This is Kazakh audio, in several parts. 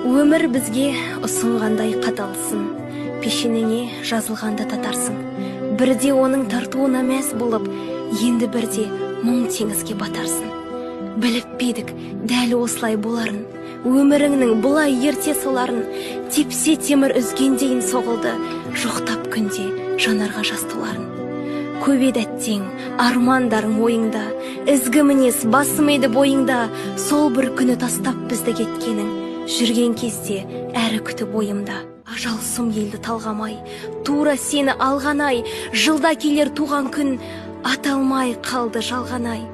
Өмір бізге ұсынғандай қаталсын, пешенеңе жазылғанда татарсың. Бірде оның тартуына мәз болып, енді бірде мұң теңізге батарсың. Біліп бедік дәл осылай боларын, өміріңнің бұлай ерте соларын, тепсе темір үзгендейін соғылды, жоқтап күнде жанарға жас толарын. Көбеді әттең армандарың ойыңда, ізгі мінез басымайды бойыңда, сол бір күні тастап бізді кеткенің, жүрген кезде әрі күтіп ойымда. Ажал сұм елді талғамай, тура сені алғанай, жылда келер туған күн, аталмай қалды жалғанай.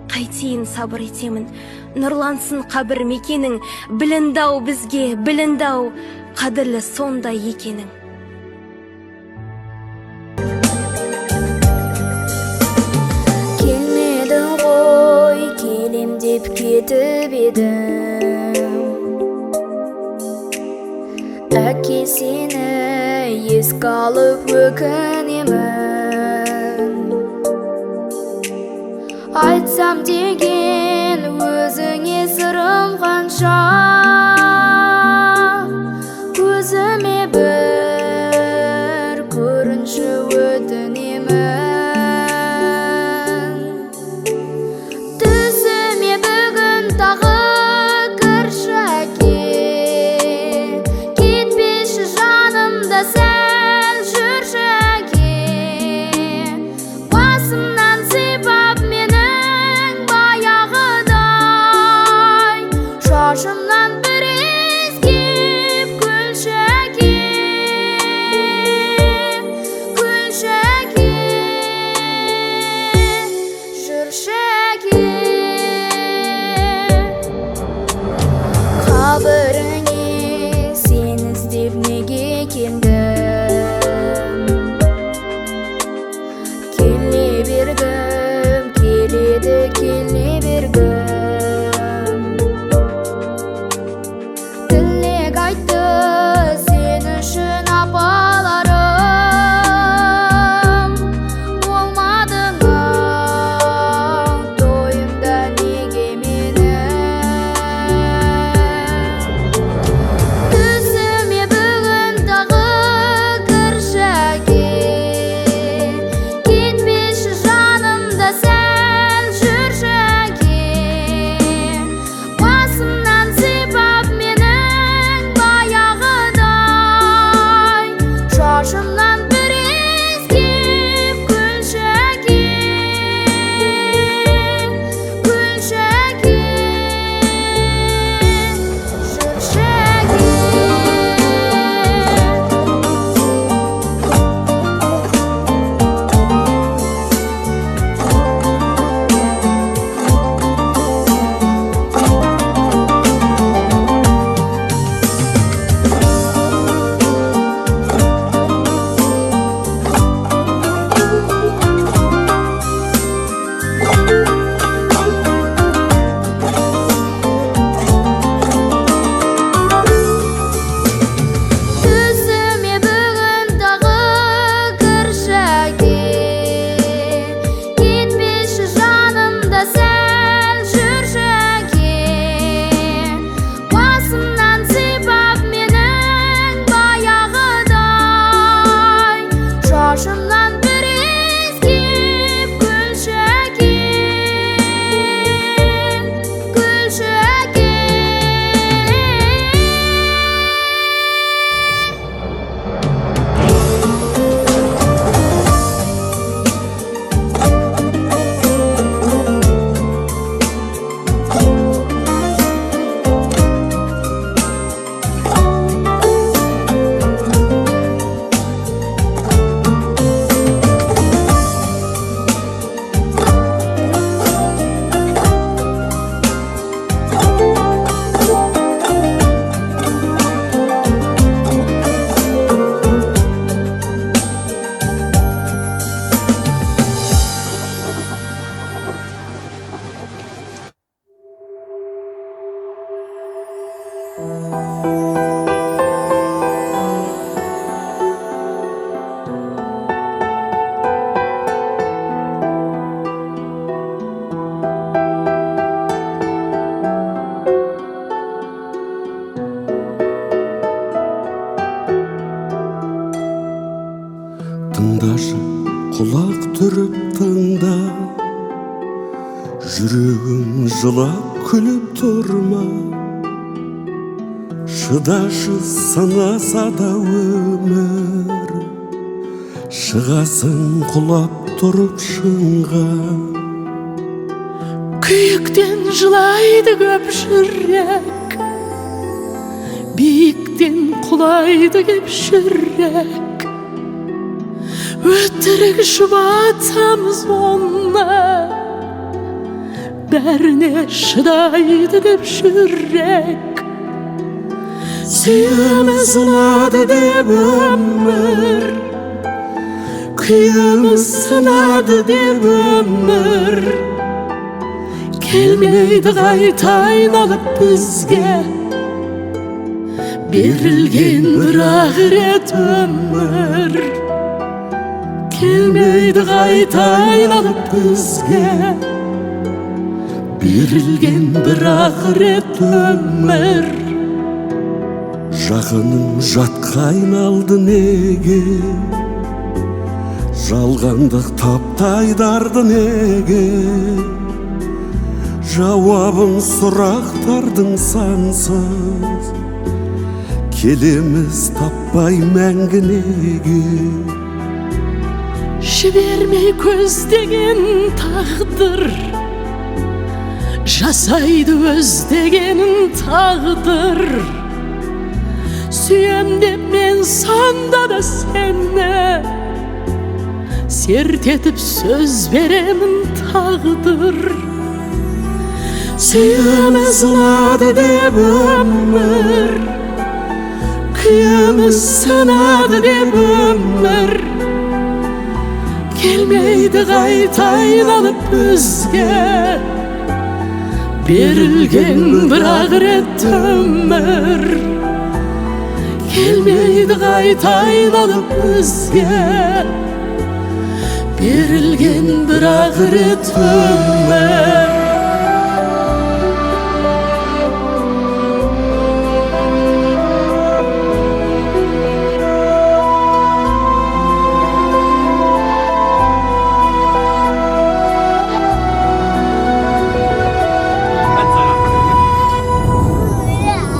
Қайтейін сабыр етемін, нұрлансын қабір мекенің, біліндау бізге, біліндау, қадірлі сондай екенің. Келмедің ғой, келем деп кетіп едім. Әке сені еске алып өкінемін. Айтсам деген өзіңе сырым қанша, көзіме бір көрінші өтінемін. Түсіме бүгін тағы кірші әке, кетпеші жанымда сәл жүрші әке. Басымнан сипап менің баяғыдай, шашымнан бір иіскеп күлші әке, күлші әке, жүрші әке. Қабіріңе сені іздеп неге келдім. Келе бергім келеді, келе бергім. Тілек айтты сен үшін апаларым, болмадың тойымда неге менің. Түсіме бүгін тағы кірші әке, кетпеші жанымда сәл жүрші Жүрегім жылап күліп тұрма, шыдашы сынаса да өмір, шығасың құлап тұрып шыңға. Күйіктен жылайды көп жүрек, биіктен құлайды кеп жүрек. Өтірік жұбатамыз онна, бәріне шыдайды деп жүрек. Сүйеміз ұнады деп өмір, күйіміз сынады деп өмір. Келмейді қайта айналып бізге, берілген бірақ рет өмір. Келмейді қайта айналып бізге, берілген бірақ рет өмір. Жақының жатқа айналды неге, жалғандық таптайдарды неге. Жауабын сұрақтардың сансыз, келеміз таппай мәңгі неге. Жібермей көздеген тағдыр, жасайды өздегенін тағдыр. Сүйем деп мен сонда да сені, серт етіп сөз беремін тағдыр. Сүйеміз ұнады деп өмір, күйіміз сынады деп өмір. Келмейді қайта айналып бізге, берілген бірақ рет өмір. Келмейді қайта айналып бізге, берілген бірақ рет өмір.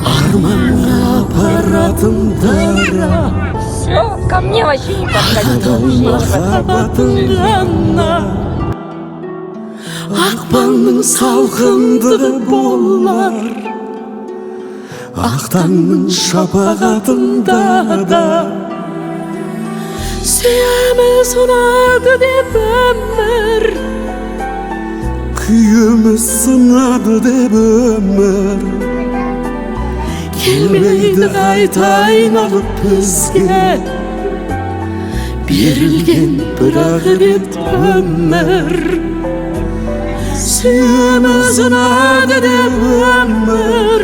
Арманға апаратын дара, Все, ко мне вообще не подходи. махаббатың ғана. ақпанның салқындығы болар, ақтаңның шапағатында да. Сүйеміз ұнады деп өмір, Күйіміз сынады деп өмір. келмейді қайта айналып бізге, берілген бірақ рет өмір. Сүйеміз ұнады деп өмір,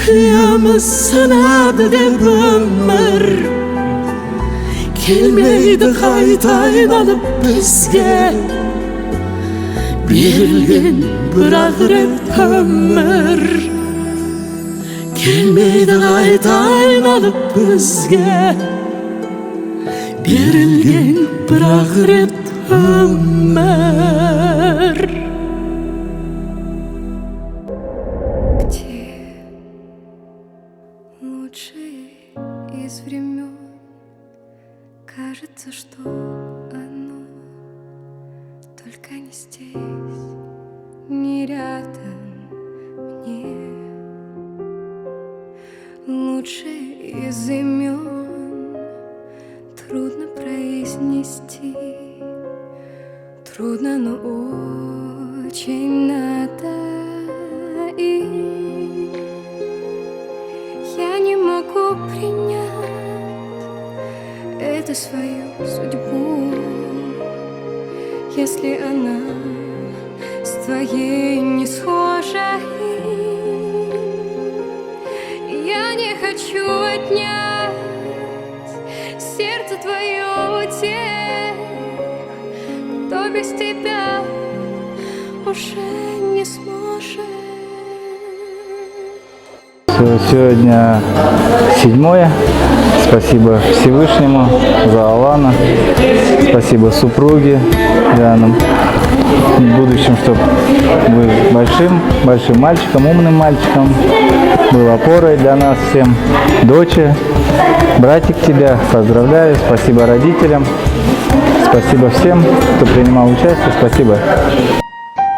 күйіміз сынады деп өмір. Келмейді қайта айналып бізге, берілген бірақ рет өмір. Келмейді қайта айналып бізге, берілген бірақ рет өмір. Где лучшее из времен? Кажется, что оно только не здесь, не рядом мне. Лучшее из имен трудно произнести, трудно, но очень надо. И я не могу принять эту свою судьбу, если она с твоей не схожа. Я не хочу отнять сердце твое у тех, кто без тебя уже не сможет. Сегодня 7-е. Спасибо Всевышнему за Алана. Спасибо супруге Диану. в будущем, чтобы был большим мальчиком, умным мальчиком, был опорой для нас всем. Доча, братик тебя, поздравляю, спасибо родителям, спасибо всем, кто принимал участие, спасибо.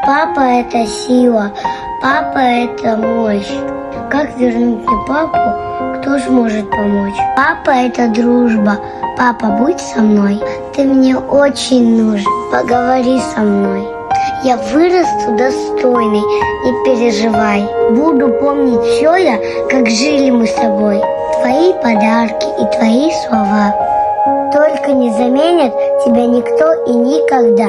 Папа – это сила, папа – это мощь. Как вернуть мне папу, кто сможет помочь? Папа – это дружба. Папа, будь со мной. Ты мне очень нужен. Поговори со мной. Я вырасту достойный, не переживай. Буду помнить все я, как жили мы с тобой. Твои подарки и твои слова. Только не заменят тебя никто и никогда.